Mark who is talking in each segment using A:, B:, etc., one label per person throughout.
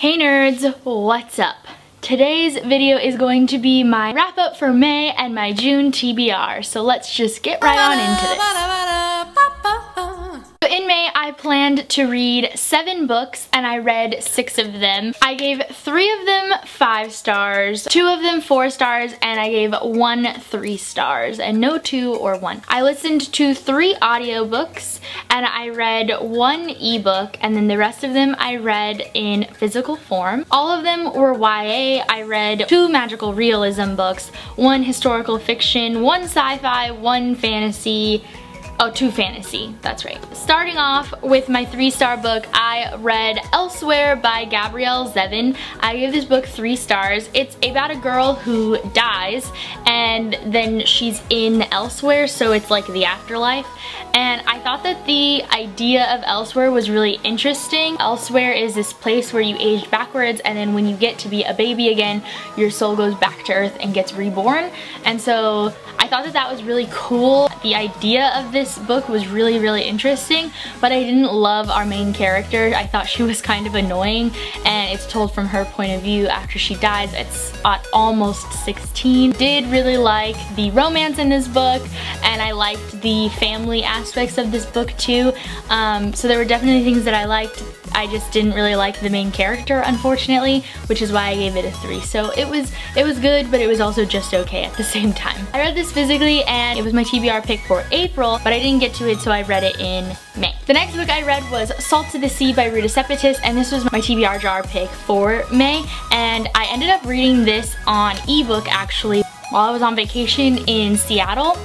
A: Hey nerds, what's up? Today's video is going to be my wrap up for May and my June TBR, so let's just get right on into this. So in May, I planned to read 7 books and I read 6 of them. I gave 3 of them 5 stars, 2 of them 4 stars, and I gave 1 3 stars, and no 2 or 1. I listened to 3 audiobooks and I read 1 ebook, and then the rest of them I read in physical form. All of them were YA. I read 2 magical realism books, 1 historical fiction, 1 sci-fi, 1 fantasy. Oh, 2 fantasy, that's right. Starting off with my 3-star book, I read Elsewhere by Gabrielle Zevin. I gave this book 3 stars. It's about a girl who dies and then she's in Elsewhere, so it's like the afterlife. And I thought that the idea of Elsewhere was really interesting. Elsewhere is this place where you age backwards, and then when you get to be a baby again, your soul goes back to Earth and gets reborn. And so I thought that that was really cool. The idea of this book was really interesting, but I didn't love our main character. I thought she was kind of annoying, and it's told from her point of view after she dies. It's at almost 16. Did really like the romance in this book, and I liked the family aspects of this book too. So there were definitely things that I liked. I just didn't really like the main character, unfortunately, which is why I gave it a 3. So it was good, but it was also just okay at the same time. I read this physically, and it was my TBR pick for April, but I didn't get to it, so I read it in May. The next book I read was Salt to the Sea by Ruta Sepetys, and this was my TBR jar pick for May, and I ended up reading this on ebook actually while I was on vacation in Seattle,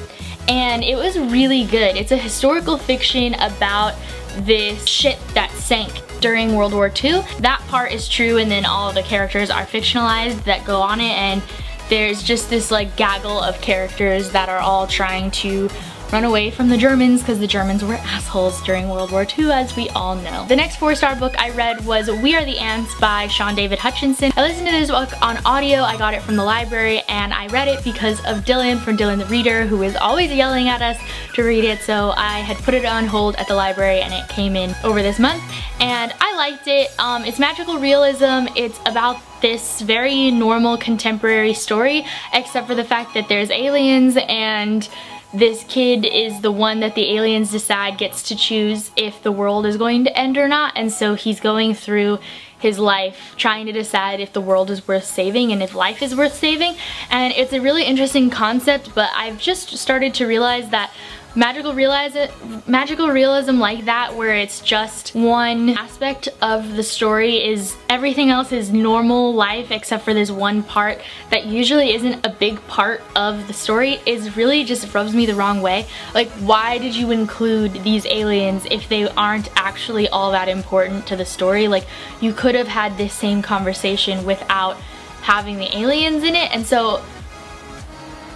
A: and it was really good. It's a historical fiction about this ship that sank during World War II. That part is true, and then all of the characters are fictionalized that go on it, and there's just this like gaggle of characters that are all trying to run away from the Germans because the Germans were assholes during World War II, as we all know. The next 4-star book I read was We Are the Ants by Sean David Hutchinson. I listened to this book on audio. I got it from the library, and I read it because of Dylan from Dylan the Reader, who is always yelling at us to read it, so I had put it on hold at the library and it came in over this month, and I liked it. It's magical realism. It's about this very normal contemporary story, except for the fact that there's aliens, and this kid is the one that the aliens decide gets to choose if the world is going to end or not, and so he's going through his life trying to decide if the world is worth saving and if life is worth saving. And it's a really interesting concept, but I've just started to realize that magical realism like that, where it's just one aspect of the story, is everything else is normal life except for this one part that usually isn't a big part of the story, is really just rubs me the wrong way. Like, why did you include these aliens if they aren't actually all that important to the story? Like, you could have had this same conversation without having the aliens in it. And so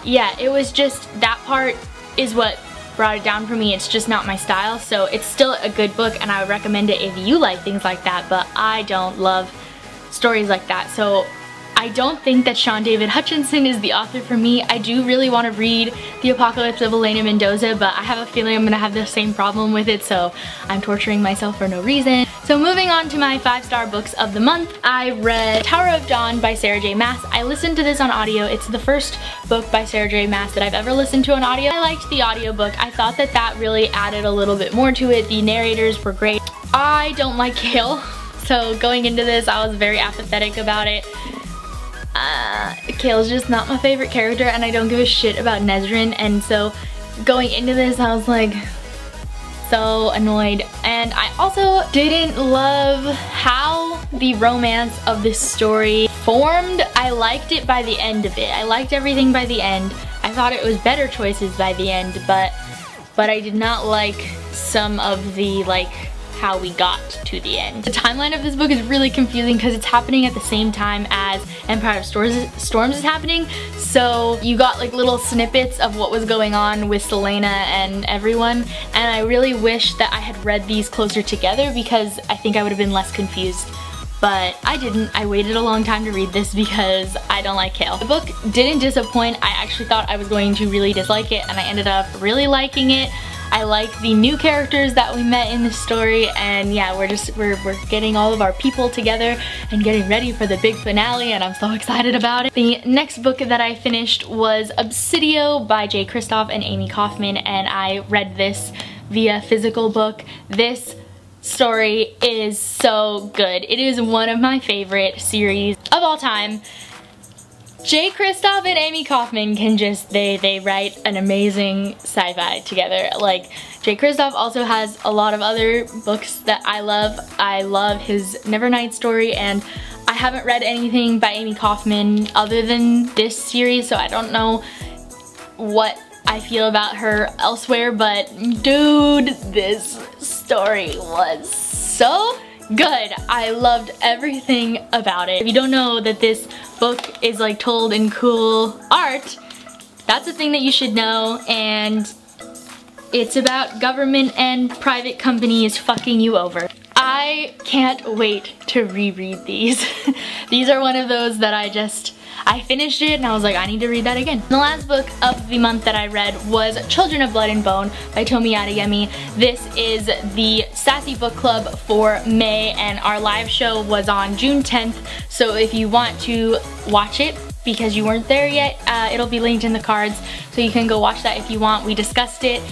A: yeah, it was just, that part is what brought it down for me. It's just not my style, so it's still a good book and I would recommend it if you like things like that, but I don't love stories like that. So I don't think that Sean David Hutchinson is the author for me. I do really want to read The Apocalypse of Elena Mendoza, but I have a feeling I'm gonna have the same problem with it, so I'm torturing myself for no reason. So moving on to my 5-star books of the month, I read Tower of Dawn by Sarah J Maas. I listened to this on audio. It's the first book by Sarah J Maas that I've ever listened to on audio. I liked the audiobook. I thought that that really added a little bit more to it. The narrators were great. I don't like Kale, so going into this I was very apathetic about it. Kale's just not my favorite character, and I don't give a shit about Nesrin, and so going into this I was like so annoyed. And I also didn't love how the romance of this story formed. I liked it by the end of it. I liked everything by the end. I thought it was better choices by the end, but I did not like some of the how we got to the end. The timeline of this book is really confusing because it's happening at the same time as Empire of Storms is happening, so you got like little snippets of what was going on with Selena and everyone, and I really wish that I had read these closer together because I think I would have been less confused. But I didn't. I waited a long time to read this because I don't like Kale. The book didn't disappoint. I actually thought I was going to really dislike it, and I ended up really liking it. I like the new characters that we met in the story, and yeah, we're getting all of our people together and getting ready for the big finale, and I'm so excited about it. The next book that I finished was Obsidio by J. Kristoff and Amy Kaufman, and I read this via physical book. This story is so good. It is one of my favorite series of all time. J. Kristoff and Amy Kaufman can just, they write an amazing sci-fi together. Like, J. Kristoff also has a lot of other books that I love. I love his Nevernight story, and I haven't read anything by Amy Kaufman other than this series, so I don't know what I feel about her elsewhere, but dude, this story was so good. I loved everything about it. If you don't know that this book is like told in cool art, that's a thing that you should know, and it's about government and private companies fucking you over. I can't wait to reread these. These are one of those that I finished it and I was like, I need to read that again. The last book of the month that I read was Children of Blood and Bone by Tomi Adeyemi. This is the Sassy Book Club for May, and our live show was on June 10th, so if you want to watch it because you weren't there yet, it'll be linked in the cards, so you can go watch that if you want. We discussed it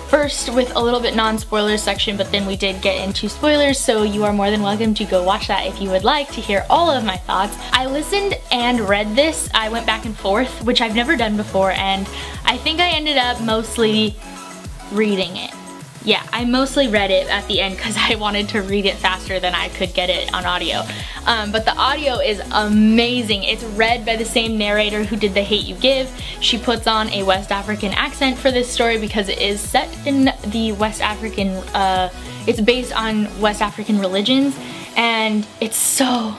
A: first with a little bit non-spoilers section, but then we did get into spoilers, so you are more than welcome to go watch that if you would like to hear all of my thoughts. I listened and read this. I went back and forth, which I've never done before, and I think I ended up mostly reading it. Yeah, I mostly read it at the end because I wanted to read it faster than I could get it on audio. But the audio is amazing. It's read by the same narrator who did The Hate U Give. She puts on a West African accent for this story because it is set in the West African, it's based on West African religions, and it's so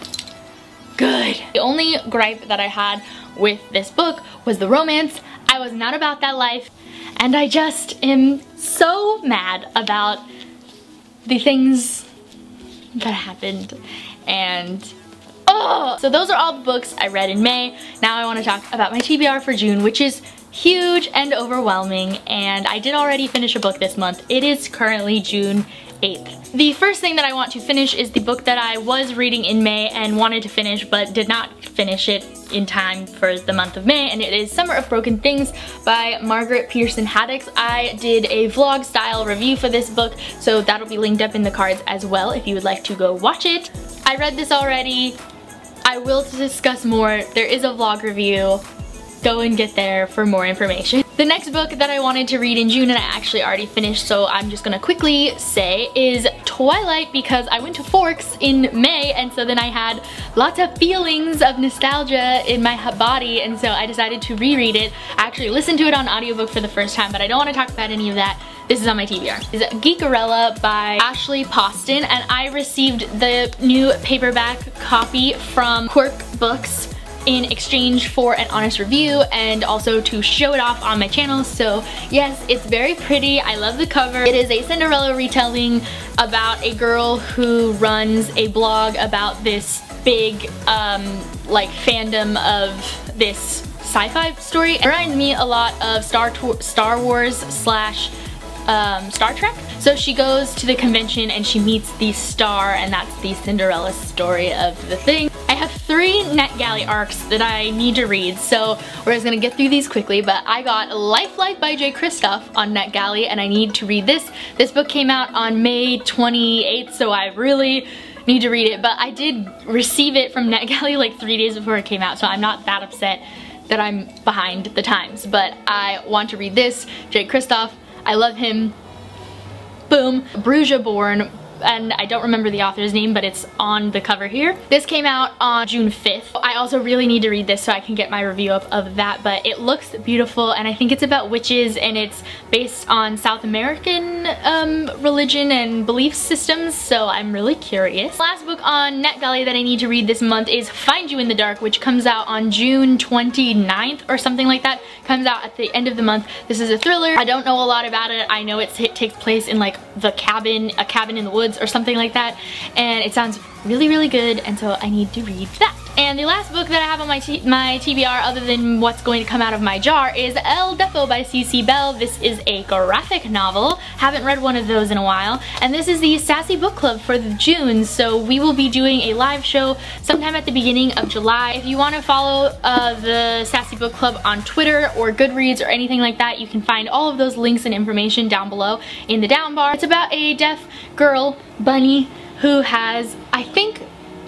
A: good. The only gripe that I had with this book was the romance. I was not about that life, and I just am so mad about the things that happened, and oh! So those are all the books I read in May. Now I want to talk about my TBR for June, which is huge and overwhelming, and I did already finish a book this month. It is currently June 8th. The first thing that I want to finish is the book that I was reading in May and wanted to finish but did not finish it in time for the month of May, and it is Summer of Broken Things by Margaret Pearson Haddix. I did a vlog style review for this book, so that'll be linked up in the cards as well if you would like to go watch it. I read this already. I will discuss more. There is a vlog review. Go and get there for more information. The next book that I wanted to read in June, and I actually already finished, so I'm just gonna quickly say, is Twilight, because I went to Forks in May, and so then I had lots of feelings of nostalgia in my body, and so I decided to reread it. I actually listened to it on audiobook for the first time, but I don't want to talk about any of that. This is on my TBR. It's Geekarella by Ashley Poston, and I received the new paperback copy from Quirk Books in exchange for an honest review and also to show it off on my channel. So yes, it's very pretty. I love the cover. It is a Cinderella retelling about a girl who runs a blog about this big like fandom of this sci-fi story. It reminds me a lot of Star Wars slash Star Trek. So she goes to the convention and she meets the star, and that's the Cinderella story of the thing. I have 3 NetGalley arcs that I need to read, so we're just gonna get through these quickly, but I got Lifelike by J. Kristoff on NetGalley, and I need to read this. This book came out on May 28th, so I really need to read it, but I did receive it from NetGalley like 3 days before it came out, so I'm not that upset that I'm behind the times, but I want to read this. J. Kristoff, I love him. Boom. Bruja Born, and I don't remember the author's name, but it's on the cover here. This came out on June 5th. I also really need to read this so I can get my review up of that, but it looks beautiful, and I think it's about witches, and it's based on South American religion and belief systems, so I'm really curious. Last book on NetGalley that I need to read this month is Find You in the Dark, which comes out on June 29th or something like that. Comes out at the end of the month. This is a thriller. I don't know a lot about it. I know it takes place in like a cabin in the woods or something like that, and it sounds really, really good, and so I need to read that. And the last book that I have on my TBR other than what's going to come out of my jar is Deafo by Cece Bell. This is a graphic novel. Haven't read one of those in a while. And this is the Sassy Book Club for June, so we will be doing a live show sometime at the beginning of July. If you want to follow the Sassy Book Club on Twitter or Goodreads or anything like that, you can find all of those links and information down below in the down bar. It's about a deaf girl, Bunny, who has, I think,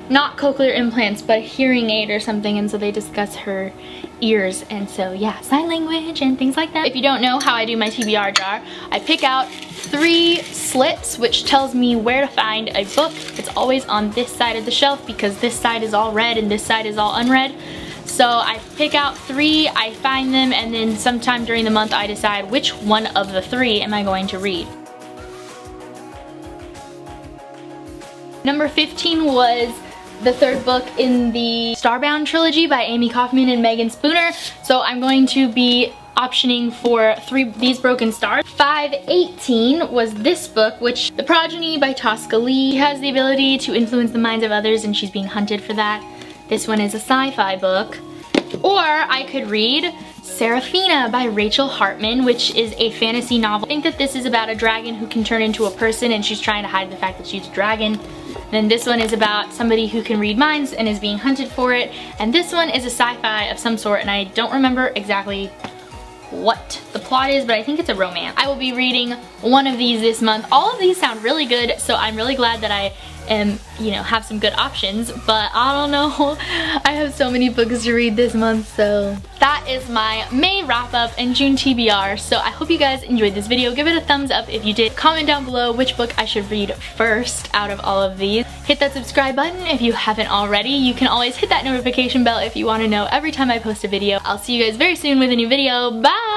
A: not cochlear implants, but a hearing aid or something, and so they discuss her ears, and so yeah, sign language and things like that. If you don't know how I do my TBR jar, I pick out 3 slits, which tells me where to find a book. It's always on this side of the shelf because this side is all read and this side is all unread. So I pick out 3, I find them, and then sometime during the month I decide which one of the 3 am I going to read. Number 15 was the 3rd book in the Starbound trilogy by Amy Kaufman and Megan Spooner. So I'm going to be optioning for These Broken Stars. 518 was this book, which The Progeny by Tosca Lee. Has the ability to influence the minds of others and she's being hunted for that. This one is a sci-fi book. Or I could read Serafina by Rachel Hartman, which is a fantasy novel. I think that this is about a dragon who can turn into a person and she's trying to hide the fact that she's a dragon. Then this one is about somebody who can read minds and is being hunted for it. And this one is a sci-fi of some sort, and I don't remember exactly what the plot is, but I think it's a romance. I will be reading one of these this month. All of these sound really good, so I'm really glad that I am, you know, have some good options, but I don't know. I have so many books to read this month, so that is my May wrap up and June TBR. So I hope you guys enjoyed this video. Give it a thumbs up if you did. Comment down below which book I should read first out of all of these. Hit that subscribe button if you haven't already. You can always hit that notification bell if you want to know every time I post a video. I'll see you guys very soon with a new video. Bye!